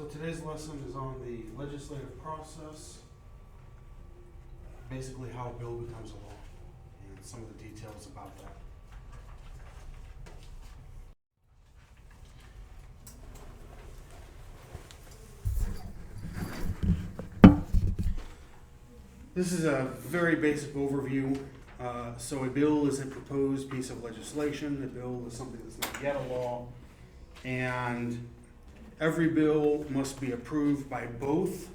So today's lesson is on the legislative process, basically how a bill becomes a law, and some of the details about that. This is a very basic overview. So a bill is a proposed piece of legislation. A bill is something that's not yet a law. And every bill must be approved by both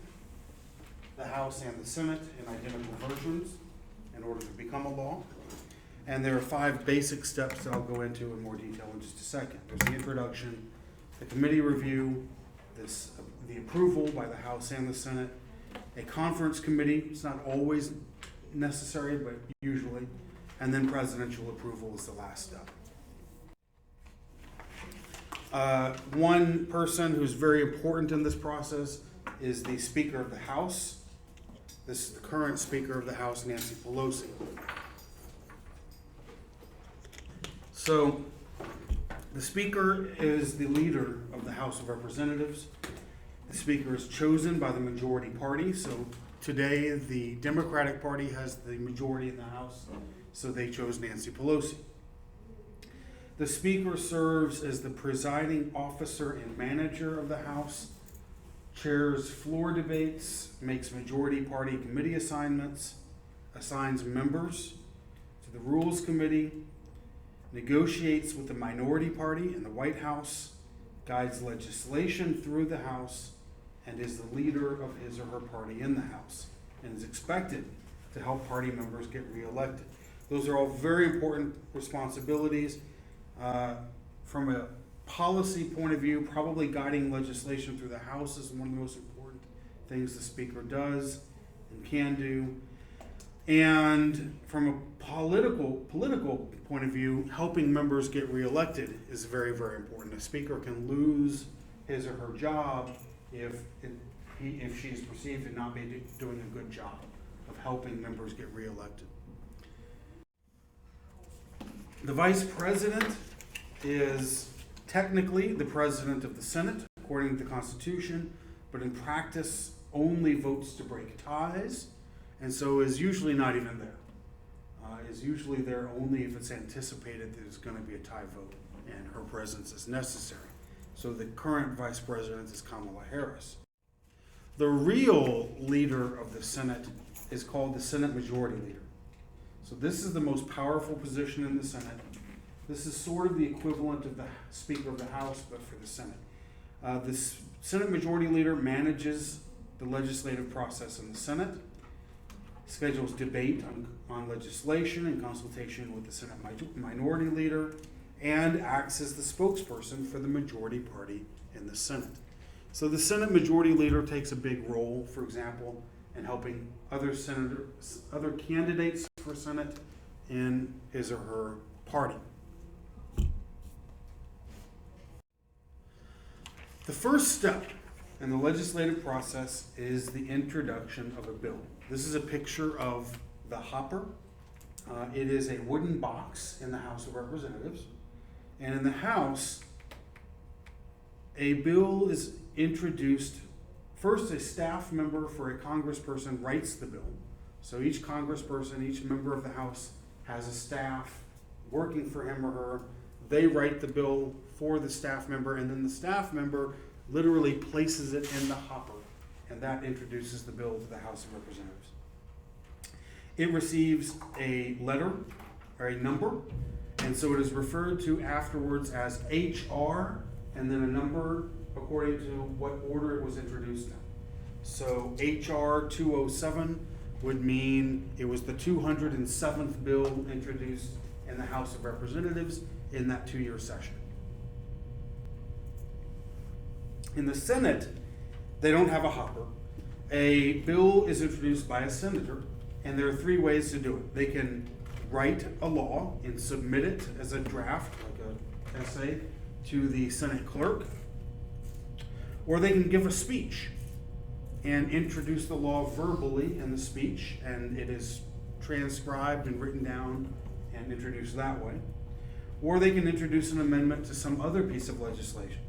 the House and the Senate in identical versions in order to become a law. And there are 5 basic steps that I'll go into in more detail in just a second. There's the introduction, the committee review, the approval by the House and the Senate, a conference committee. It's not always necessary, but usually, and then presidential approval is the last step. One person who's very important in this process is the Speaker of the House. This is the current Speaker of the House, Nancy Pelosi. So, the Speaker is the leader of the House of Representatives. The Speaker is chosen by the majority party. So today, the Democratic Party has the majority in the House, so they chose Nancy Pelosi. The Speaker serves as the presiding officer and manager of the House, chairs floor debates, makes majority party committee assignments, assigns members to the Rules Committee, negotiates with the minority party in the White House, guides legislation through the House, and is the leader of his or her party in the House, and is expected to help party members get reelected. Those are all very important responsibilities. From a policy point of view, probably guiding legislation through the House is one of the most important things the Speaker does and can do. And from a political point of view, helping members get reelected is very, very important. A Speaker can lose his or her job if she is perceived to not be doing a good job of helping members get reelected. The Vice President is technically the President of the Senate, according to the Constitution, but in practice only votes to break ties, and so is usually not even there. Is usually there only if it's anticipated that there's going to be a tie vote, and her presence is necessary. So the current Vice President is Kamala Harris. The real leader of the Senate is called the Senate Majority Leader. So this is the most powerful position in the Senate. This is sort of the equivalent of the Speaker of the House, but for the Senate. The Senate Majority Leader manages the legislative process in the Senate, schedules debate on legislation in consultation with the Senate Minority Leader, and acts as the spokesperson for the majority party in the Senate. So the Senate Majority Leader takes a big role, for example, in helping other candidates for Senate in his or her party. The first step in the legislative process is the introduction of a bill. This is a picture of the hopper. It is a wooden box in the House of Representatives. And in the House, a bill is introduced. First, a staff member for a congressperson writes the bill. So each congressperson, each member of the House has a staff working for him or her. They write the bill for the staff member, and then the staff member literally places it in the hopper, and that introduces the bill to the House of Representatives. It receives a letter or a number, and so it is referred to afterwards as HR, and then a number according to what order it was introduced in. So HR 207 would mean it was the 207th bill introduced in the House of Representatives in that 2-year session. In the Senate, they don't have a hopper. A bill is introduced by a senator, and there are 3 ways to do it. They can write a law and submit it as a draft, like an essay, to the Senate clerk, or they can give a speech and introduce the law verbally in the speech, and it is transcribed and written down and introduced that way. Or they can introduce an amendment to some other piece of legislation.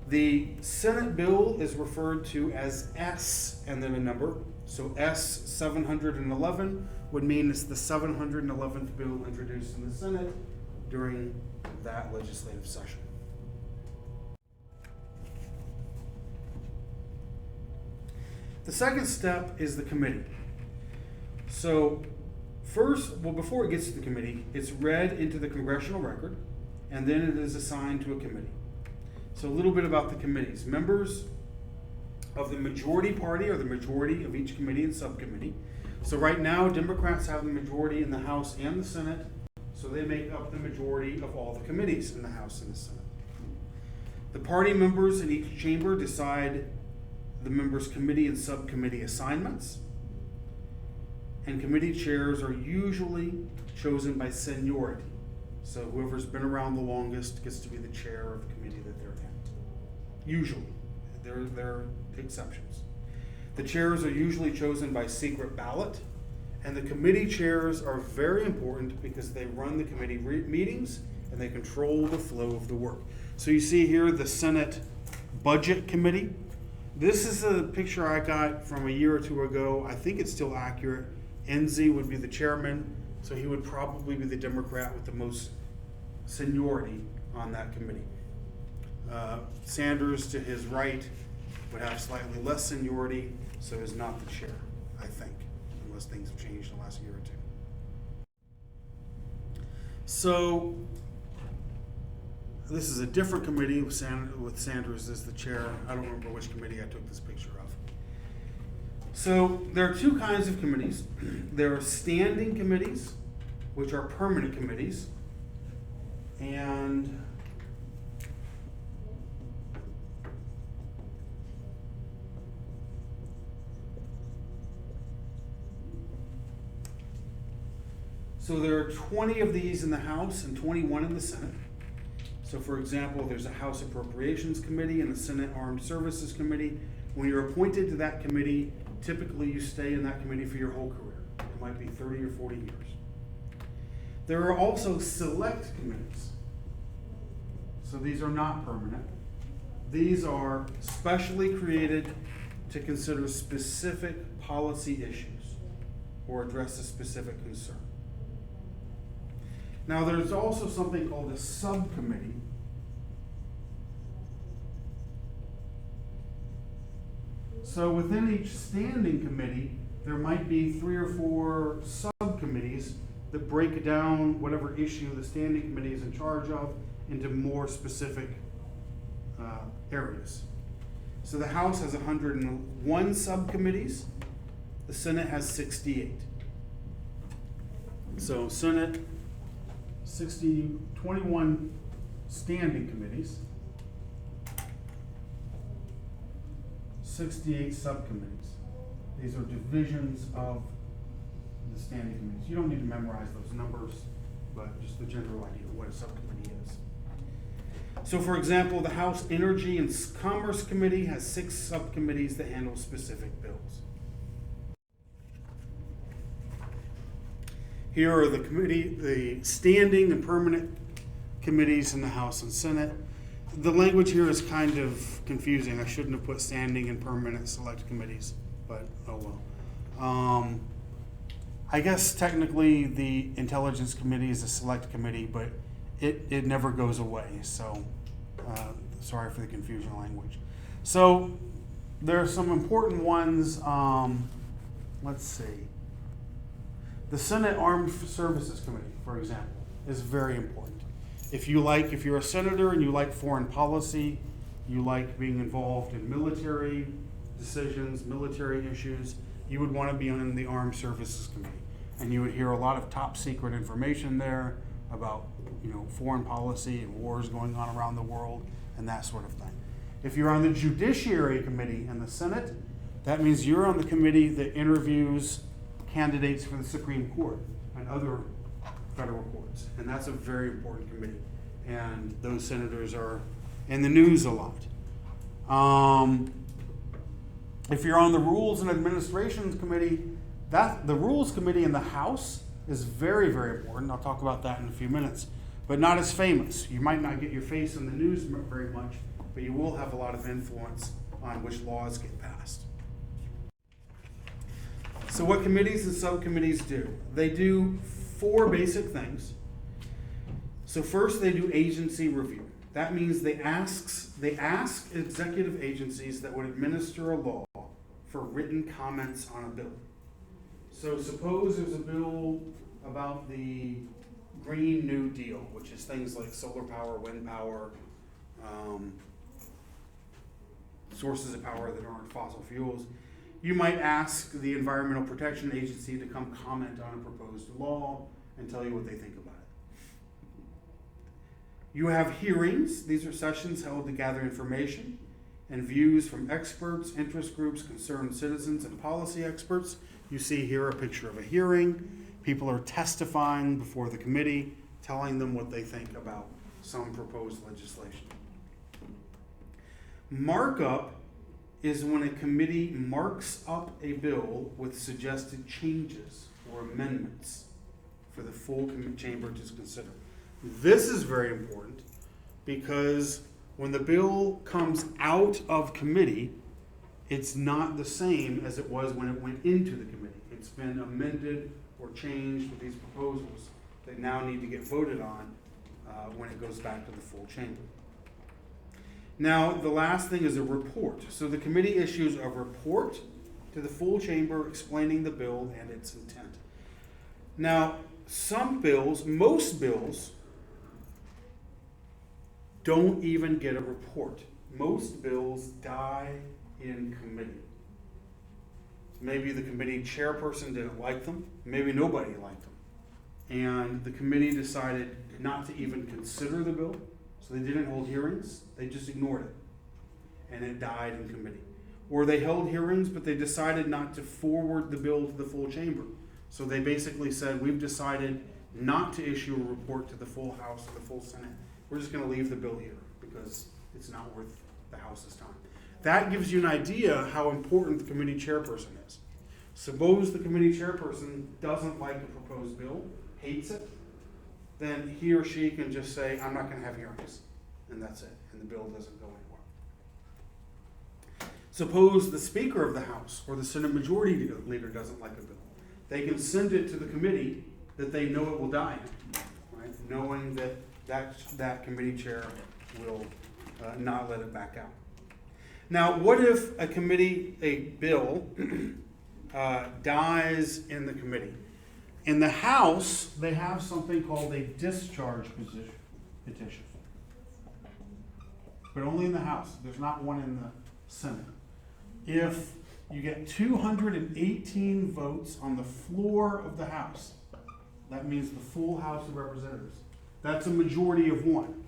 The Senate bill is referred to as S and then a number. So S 711 would mean it's the 711th bill introduced in the Senate during that legislative session. The second step is the committee. So before it gets to the committee, it's read into the congressional record, and then it is assigned to a committee. So a little bit about the committees. Members of the majority party are the majority of each committee and subcommittee. So right now, Democrats have the majority in the House and the Senate, so they make up the majority of all the committees in the House and the Senate. The party members in each chamber decide the members' committee and subcommittee assignments, and committee chairs are usually chosen by seniority. So whoever's been around the longest gets to be the chair of the committee that they're in. Usually. There are exceptions. The chairs are usually chosen by secret ballot, and the committee chairs are very important because they run the committee meetings and they control the flow of the work. So you see here the Senate Budget Committee. This is a picture I got from a year or two ago. I think it's still accurate. Enzi would be the chairman, so he would probably be the Democrat with the most seniority on that committee. Sanders, to his right, would have slightly less seniority, so is not the chair, I think, unless things have changed in the last year or two. So this is a different committee with Sanders as the chair. I don't remember which committee I took this picture of. So there are two kinds of committees. There are standing committees, which are permanent committees, and so there are 20 of these in the House and 21 in the Senate. So for example, there's a House Appropriations Committee and a Senate Armed Services Committee. When you're appointed to that committee, typically you stay in that committee for your whole career. It might be 30 or 40 years. There are also select committees. So these are not permanent. These are specially created to consider specific policy issues or address a specific concern. Now there's also something called a subcommittee. So within each standing committee, there might be 3 or 4 subcommittees that break down whatever issue the standing committee is in charge of into more specific areas. So the House has 101 subcommittees. The Senate has 68. So Senate, 21 standing committees, 68 subcommittees. These are divisions of the standing committees. You don't need to memorize those numbers, but just the general idea of what a subcommittee is. So for example, the House Energy and Commerce Committee has 6 subcommittees that handle specific bills. Here are the standing and permanent committees in the House and Senate. The language here is kind of confusing. I shouldn't have put standing and permanent select committees, but oh well. I guess technically the Intelligence Committee is a select committee, but it never goes away. So sorry for the confusion language. So there are some important ones. Let's see. The Senate Armed Services Committee, for example, is very important. If you're a senator and you like foreign policy, you like being involved in military decisions, military issues, you would want to be on the Armed Services Committee. And you would hear a lot of top secret information there about, foreign policy and wars going on around the world and that sort of thing. If you're on the Judiciary Committee in the Senate, that means you're on the committee that interviews candidates for the Supreme Court and other federal courts. And that's a very important committee. And those senators are in the news a lot. If you're on the Rules and Administrations Committee, the Rules Committee in the House is very, very important. I'll talk about that in a few minutes, but not as famous. You might not get your face in the news very much but you will have a lot of influence on which laws get passed. So what committees and subcommittees do? They do 4 basic things. So first they do agency review. That means they ask executive agencies that would administer a law for written comments on a bill. So suppose there's a bill about the Green New Deal, which is things like solar power, wind power, sources of power that aren't fossil fuels. You might ask the Environmental Protection Agency to come comment on a proposed law and tell you what they think about it. You have hearings. These are sessions held to gather information and views from experts, interest groups, concerned citizens, and policy experts. You see here a picture of a hearing. People are testifying before the committee, telling them what they think about some proposed legislation. Markup is when a committee marks up a bill with suggested changes or amendments for the full chamber to consider. This is very important because when the bill comes out of committee, it's not the same as it was when it went into the committee. It's been amended or changed with these proposals that now need to get voted on when it goes back to the full chamber. Now, the last thing is a report. So the committee issues a report to the full chamber explaining the bill and its intent. Now, some bills, most bills, don't even get a report. Most bills die in committee. Maybe the committee chairperson didn't like them. Maybe nobody liked them. And the committee decided not to even consider the bill. So they didn't hold hearings. They just ignored it. And it died in committee. Or they held hearings, but they decided not to forward the bill to the full chamber. So they basically said, we've decided not to issue a report to the full House or the full Senate. We're just going to leave the bill here because it's not worth the House's time. That gives you an idea how important the committee chairperson is. Suppose the committee chairperson doesn't like a proposed bill, hates it, then he or she can just say, I'm not going to have hearings, and that's it, and the bill doesn't go anywhere. Suppose the Speaker of the House or the Senate Majority Leader doesn't like a bill. They can send it to the committee that they know it will die in, right? Knowing that committee chair will not let it back out. Now, what if a bill dies in the committee? In the House, they have something called a discharge petition. But only in the House. There's not one in the Senate. If you get 218 votes on the floor of the House, that means the full House of Representatives. That's a majority of 1.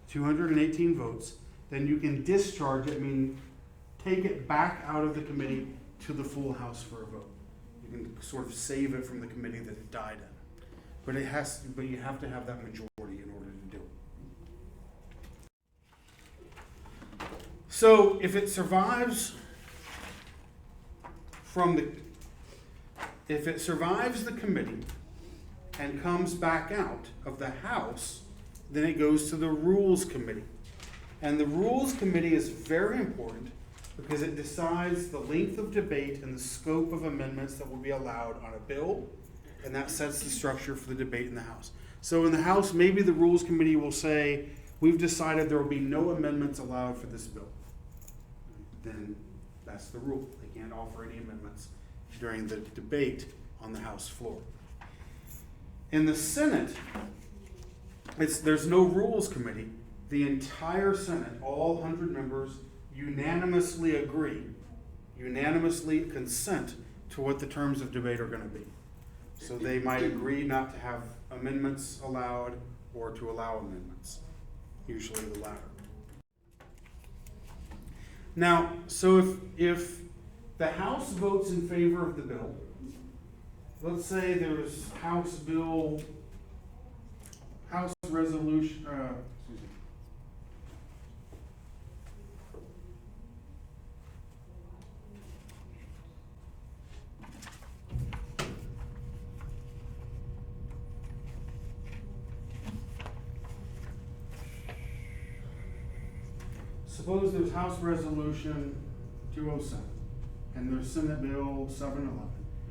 218 votes. Then you can discharge it, meaning take it back out of the committee to the full House for a vote. You can sort of save it from the committee that it died in. But you have to have that majority in order to do it. So if it survives the committee and comes back out of the House, then it goes to the Rules Committee. And the Rules Committee is very important because it decides the length of debate and the scope of amendments that will be allowed on a bill, and that sets the structure for the debate in the House. So in the House, maybe the Rules Committee will say, we've decided there will be no amendments allowed for this bill. Then that's the rule. They can't offer any amendments during the debate on the House floor. In the Senate, there's no Rules Committee. The entire Senate, all 100 members, unanimously consent to what the terms of debate are going to be. So they might agree not to have amendments allowed or to allow amendments, usually the latter. Now, so if the House votes in favor of the bill, let's say there's House resolution, suppose there's House Resolution 207, and there's Senate Bill 711,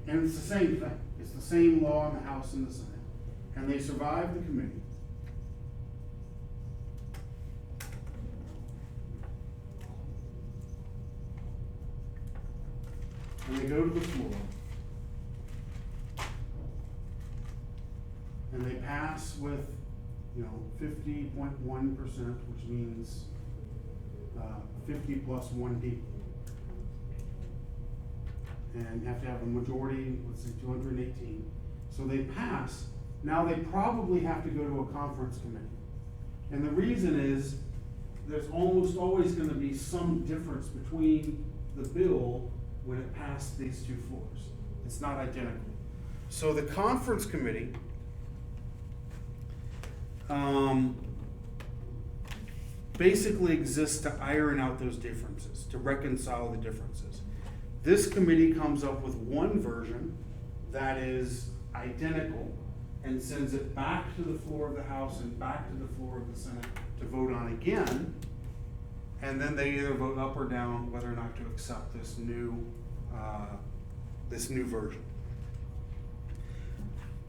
and it's the same thing. It's the same law in the House and the Senate, and they survive the committee. And they go to the floor, and they pass with, 50.1%, which means 50 plus 1 people. And you have to have a majority, let's say 218. So they pass. Now they probably have to go to a conference committee. And the reason is there's almost always going to be some difference between the bill when it passed these two floors. It's not identical. So the conference committee basically exists to iron out those differences, to reconcile the differences. This committee comes up with one version that is identical and sends it back to the floor of the House and back to the floor of the Senate to vote on again. And then they either vote up or down whether or not to accept this new version.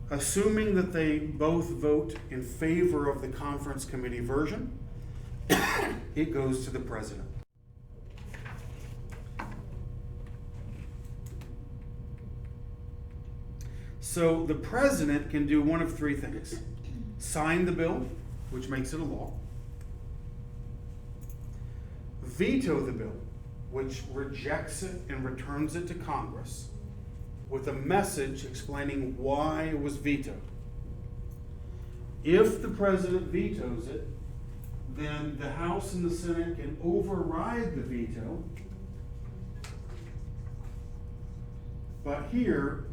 Assuming that they both vote in favor of the conference committee version, it goes to the president. So the president can do one of three things: sign the bill, which makes it a law; veto the bill, which rejects it and returns it to Congress with a message explaining why it was vetoed. If the president vetoes it, then the House and the Senate can override the veto. But here,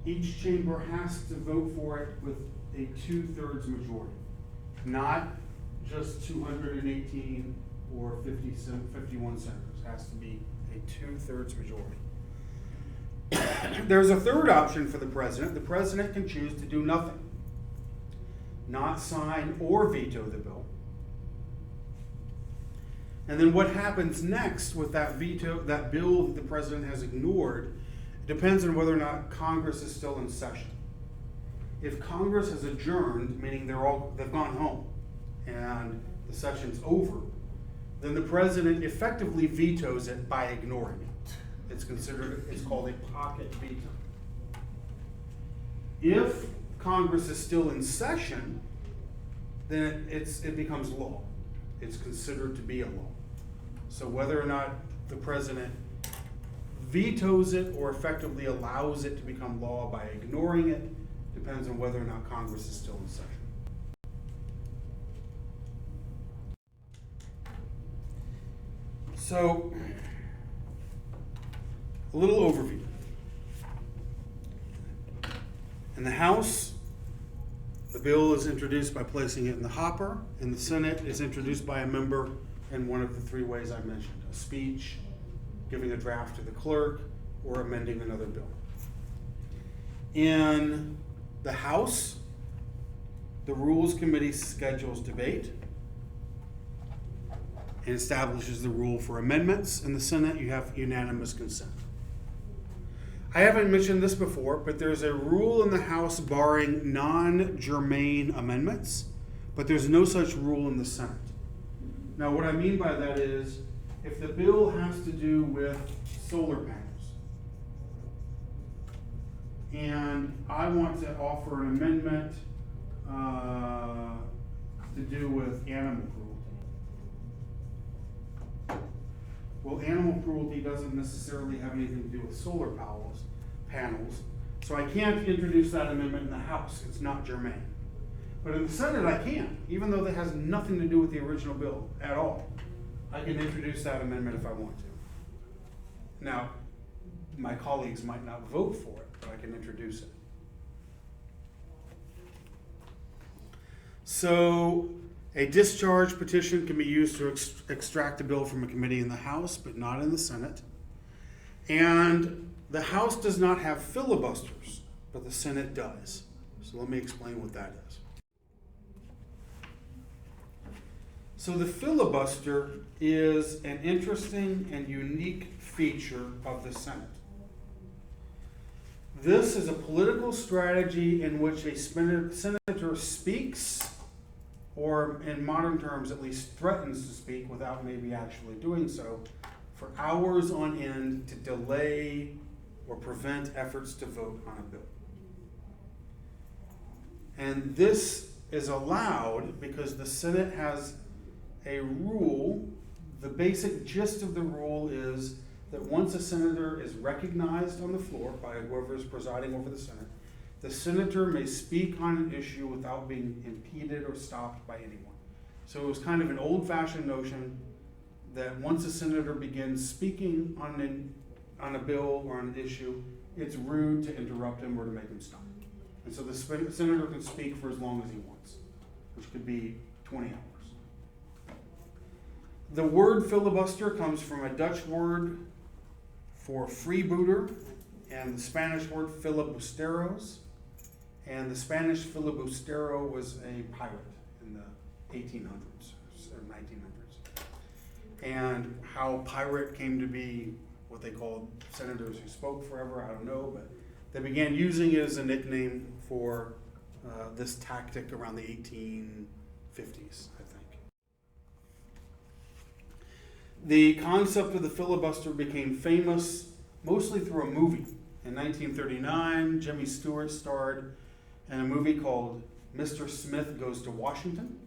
each chamber has to vote for it with a 2/3 majority, not just 218 or 51 senators. It has to be a 2/3 majority. There's a third option for the president. The president can choose to do nothing, not sign or veto the bill. And then what happens next with that veto, that bill that the president has ignored, depends on whether or not Congress is still in session. If Congress has adjourned, meaning they've gone home and the session's over, then the president effectively vetoes it by ignoring it. It's called a pocket veto. If Congress is still in session, then it becomes law. It's considered to be a law. So whether or not the president vetoes it or effectively allows it to become law by ignoring it depends on whether or not Congress is still in session. So, a little overview. In the House, the bill is introduced by placing it in the hopper. In the Senate, it's introduced by a member in one of the three ways I mentioned: a speech, giving a draft to the clerk, or amending another bill. In the House, the Rules Committee schedules debate and establishes the rule for amendments. In the Senate, you have unanimous consent. I haven't mentioned this before, but there's a rule in the House barring non-germane amendments, but there's no such rule in the Senate. Now, what I mean by that is, if the bill has to do with solar panels, and I want to offer an amendment to do with animal cruelty. Well, animal cruelty doesn't necessarily have anything to do with solar panels, so I can't introduce that amendment in the House. It's not germane. But in the Senate, I can, even though that has nothing to do with the original bill at all. I can introduce that amendment if I want to. Now, my colleagues might not vote for it, but I can introduce it. So, a discharge petition can be used to extract a bill from a committee in the House, but not in the Senate. And the House does not have filibusters, but the Senate does. So let me explain what that is. So the filibuster is an interesting and unique feature of the Senate. This is a political strategy in which a senator speaks, or in modern terms at least threatens to speak without maybe actually doing so, for hours on end to delay or prevent efforts to vote on a bill. And this is allowed because the Senate has a rule. The basic gist of the rule is that once a senator is recognized on the floor by whoever is presiding over the Senate, the senator may speak on an issue without being impeded or stopped by anyone. So it was kind of an old-fashioned notion that once a senator begins speaking on a bill or on an issue, it's rude to interrupt him or to make him stop. And so the senator can speak for as long as he wants, which could be 20 hours. The word filibuster comes from a Dutch word for freebooter and the Spanish word filibusteros. And the Spanish filibustero was a pirate in the 1800s or 1900s. And how pirate came to be what they called senators who spoke forever, I don't know, but they began using it as a nickname for this tactic around the 1850s, I think. The concept of the filibuster became famous mostly through a movie. In 1939, Jimmy Stewart starred in a movie called Mr. Smith Goes to Washington.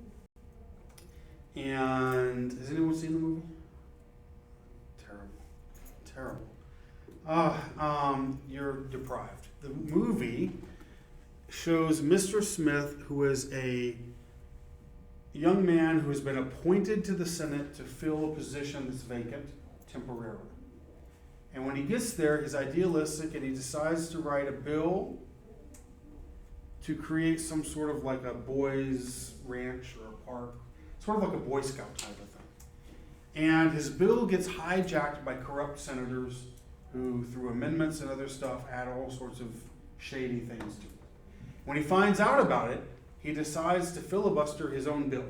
And has anyone seen the movie? Terrible. You're deprived. The movie shows Mr. Smith, who is a young man who has been appointed to the Senate to fill a position that's vacant temporarily. And when he gets there, he's idealistic and he decides to write a bill to create some sort of like a boys' ranch or a park, sort of like a Boy Scout type of thing. And his bill gets hijacked by corrupt senators who, through amendments and other stuff, add all sorts of shady things to it. When he finds out about it, he decides to filibuster his own bill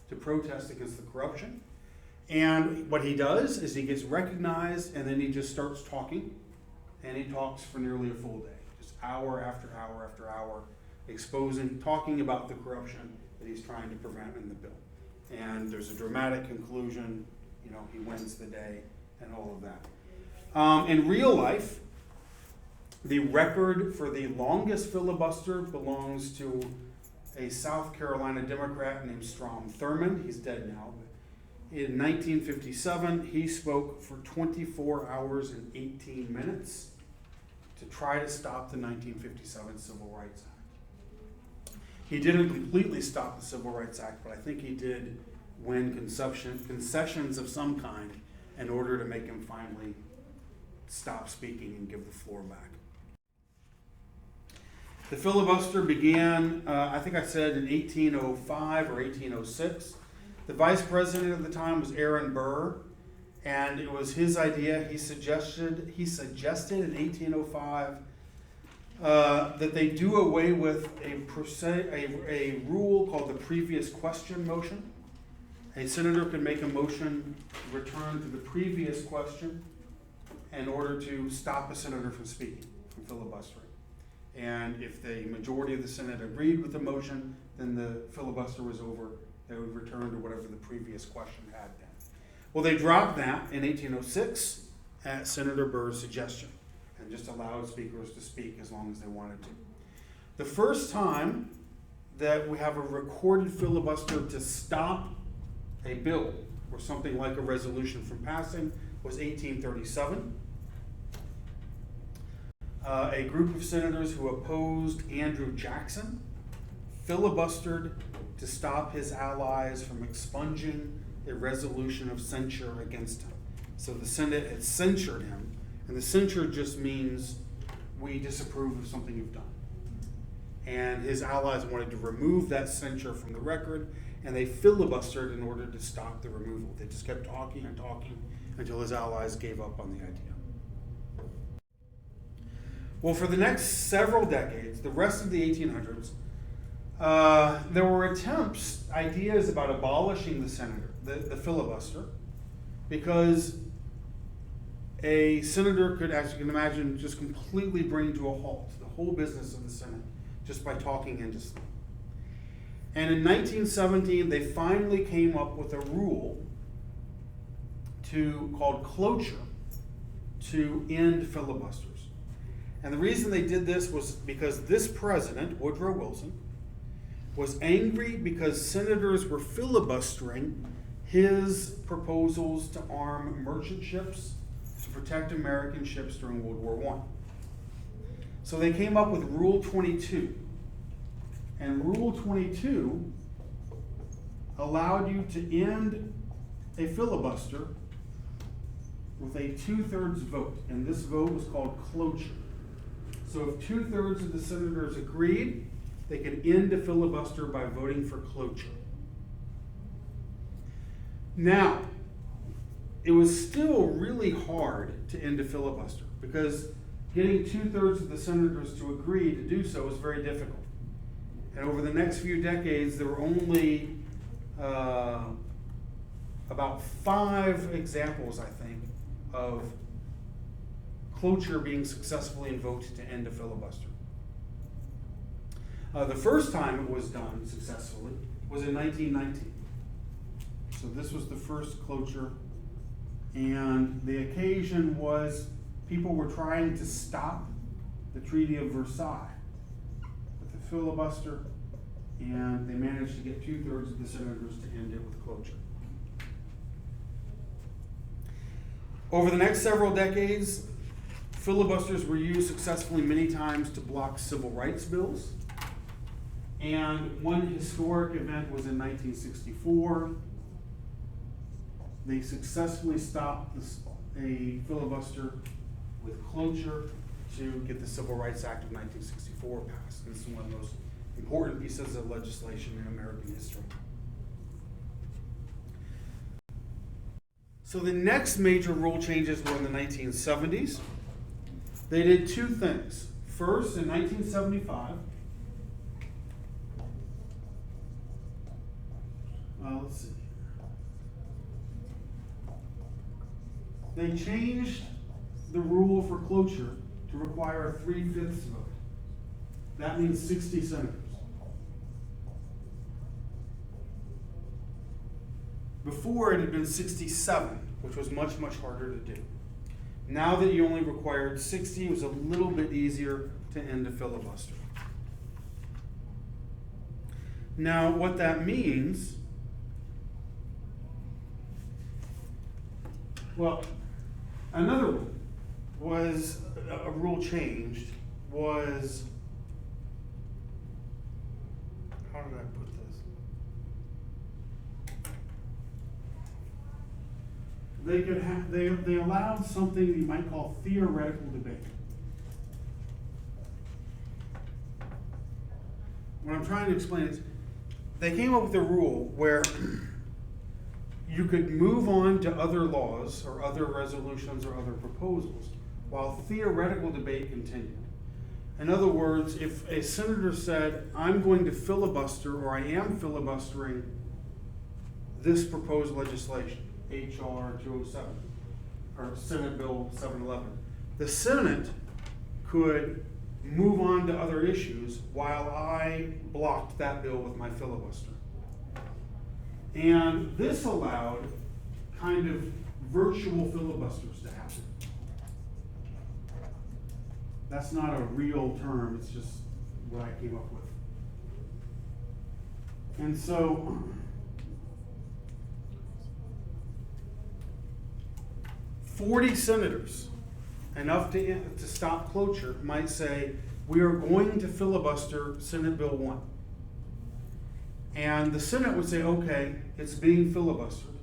to protest against the corruption. And what he does is he gets recognized and then he just starts talking. And he talks for nearly a full day, just hour after hour after hour, talking about the corruption that he's trying to prevent in the bill. And there's a dramatic conclusion, he wins the day and all of that. In real life, the record for the longest filibuster belongs to a South Carolina Democrat named Strom Thurmond. He's dead now. In 1957, he spoke for 24 hours and 18 minutes to try to stop the 1957 Civil Rights Act. He didn't completely stop the Civil Rights Act, but I think he did win concessions of some kind in order to make him finally stop speaking and give the floor back. The filibuster began, I think I said, in 1805 or 1806. The vice president at the time was Aaron Burr, and it was his idea. He suggested in 1805 that they do away with a rule called the previous question motion. A senator can make a motion to return to the previous question in order to stop a senator from speaking, from filibustering. And if the majority of the Senate agreed with the motion, then the filibuster was over. They would return to whatever the previous question had been. Well, they dropped that in 1806 at Senator Burr's suggestion and just allowed speakers to speak as long as they wanted to. The first time that we have a recorded filibuster to stop a bill or something like a resolution from passing was 1837. A group of senators who opposed Andrew Jackson filibustered to stop his allies from expunging a resolution of censure against him. So the Senate had censured him, and the censure just means we disapprove of something you've done. And his allies wanted to remove that censure from the record, and they filibustered in order to stop the removal. They just kept talking and talking until his allies gave up on the idea. Well, for the next several decades, the rest of the 1800s, There were attempts, ideas about abolishing the filibuster, because a senator could, as you can imagine, just completely bring to a halt the whole business of the Senate just by talking into stuff. And in 1917, they finally came up with a rule called cloture to end filibusters. And the reason they did this was because this president, Woodrow Wilson, was angry because senators were filibustering his proposals to arm merchant ships to protect American ships during World War I. So they came up with Rule 22. And Rule 22 allowed you to end a filibuster with a 2/3 vote. And this vote was called cloture. So if 2/3 of the senators agreed, they could end a filibuster by voting for cloture. Now, it was still really hard to end a filibuster because getting 2/3 of the senators to agree to do so was very difficult. And over the next few decades, there were only about 5 examples, I think, of cloture being successfully invoked to end a filibuster. The first time it was done successfully was in 1919. So this was the first cloture, and the occasion was people were trying to stop the Treaty of Versailles with the filibuster, and they managed to get 2/3 of the senators to end it with cloture. Over the next several decades, filibusters were used successfully many times to block civil rights bills. And one historic event was in 1964. They successfully stopped a filibuster with cloture to get the Civil Rights Act of 1964 passed. This is one of the most important pieces of legislation in American history. So the next major rule changes were in the 1970s. They did 2 things. First, in 1975, let's see. They changed the rule for cloture to require a 3/5 vote. That means 60 senators. Before, it had been 67, which was much, much harder to do. Now that you only required 60, it was a little bit easier to end a filibuster. Now, what that means, well, another rule was, a rule changed, was, how did I put this? They allowed something you might call theoretical debate. What I'm trying to explain is, they came up with a rule where you could move on to other laws or other resolutions or other proposals while theoretical debate continued. In other words, if a senator said, I'm going to filibuster, or I am filibustering this proposed legislation, H.R. 207, or Senate Bill 711, the Senate could move on to other issues while I blocked that bill with my filibuster. And this allowed kind of virtual filibusters to happen. That's not a real term, it's just what I came up with. And so, "40 senators, enough to stop cloture, might say, we are going to filibuster Senate Bill 1. And the Senate would say, okay, it's being filibustered.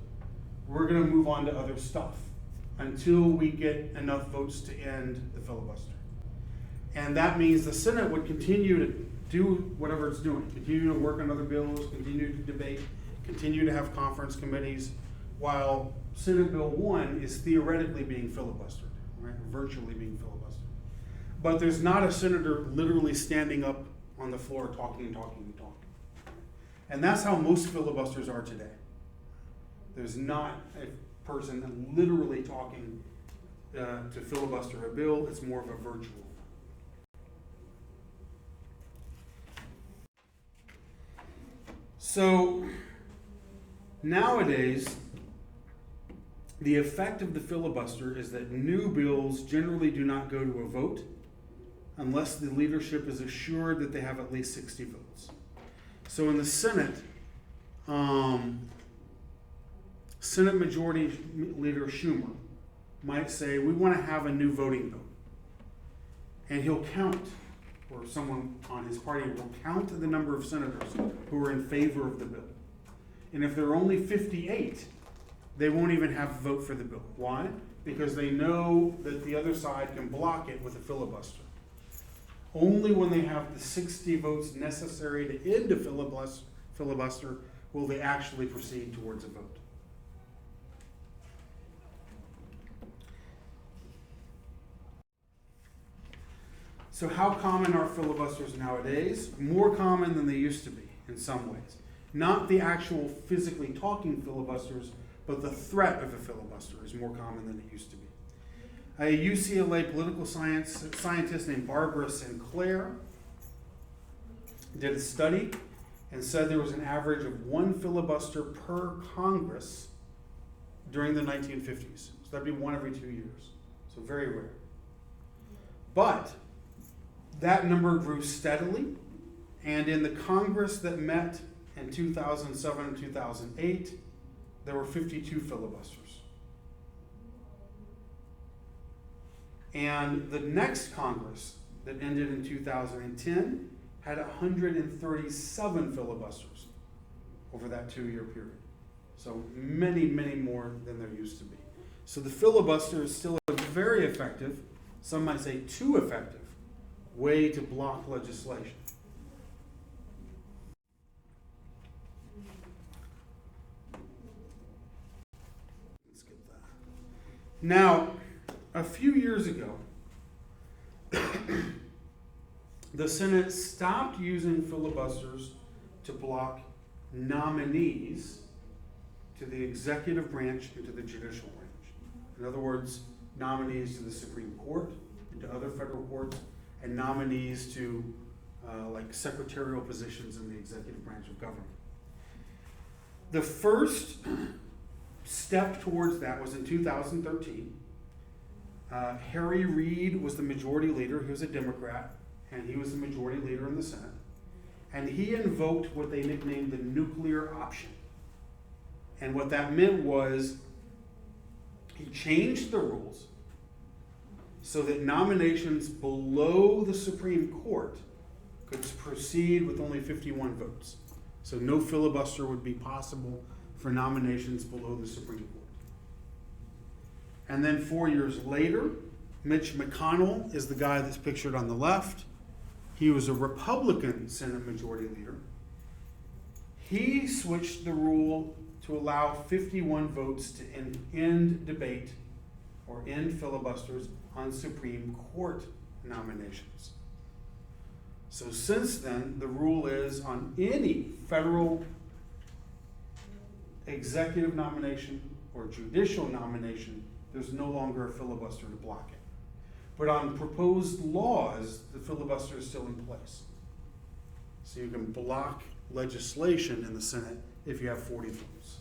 We're going to move on to other stuff until we get enough votes to end the filibuster. And that means the Senate would continue to do whatever it's doing, continue to work on other bills, continue to debate, continue to have conference committees, while Senate Bill 1 is theoretically being filibustered, right? Virtually being filibustered. But there's not a senator literally standing up on the floor talking and talking and talking. And that's how most filibusters are today. There's not a person literally talking to filibuster a bill. It's more of a virtual. So nowadays, the effect of the filibuster is that new bills generally do not go to a vote unless the leadership is assured that they have at least 60 votes. So in the Senate, Senate Majority Leader Schumer might say, we want to have a new voting bill. And he'll count, or someone on his party will count the number of senators who are in favor of the bill. And if there are only 58, they won't even have a vote for the bill. Why? Because they know that the other side can block it with a filibuster. Only when they have the 60 votes necessary to end a filibuster will they actually proceed towards a vote. So how common are filibusters nowadays? More common than they used to be in some ways. Not the actual physically talking filibusters, but the threat of a filibuster is more common than it used to be. A UCLA political scientist named Barbara Sinclair did a study and said there was an average of 1 filibuster per Congress during the 1950s. So that'd be 1 every 2 years. So very rare. But that number grew steadily, and in the Congress that met in 2007 and 2008, there were 52 filibusters. And the next Congress that ended in 2010 had 137 filibusters over that 2-year period. So many, many more than there used to be. So the filibuster is still a very effective, some might say too effective, way to block legislation. Let's get that. Now, a few years ago, the Senate stopped using filibusters to block nominees to the executive branch and to the judicial branch. In other words, nominees to the Supreme Court and to other federal courts, and nominees to like secretarial positions in the executive branch of government. The first step towards that was in 2013. Harry Reid was the majority leader. He was a Democrat, and he was the majority leader in the Senate. And he invoked what they nicknamed the nuclear option. And what that meant was he changed the rules so that nominations below the Supreme Court could proceed with only 51 votes. So no filibuster would be possible for nominations below the Supreme Court. And then 4 years later, Mitch McConnell is the guy that's pictured on the left. He was a Republican Senate Majority Leader. He switched the rule to allow 51 votes to end debate or end filibusters on Supreme Court nominations. So since then, the rule is on any federal executive nomination or judicial nomination, there's no longer a filibuster to block it. But on proposed laws, the filibuster is still in place. So you can block legislation in the Senate if you have 40 votes.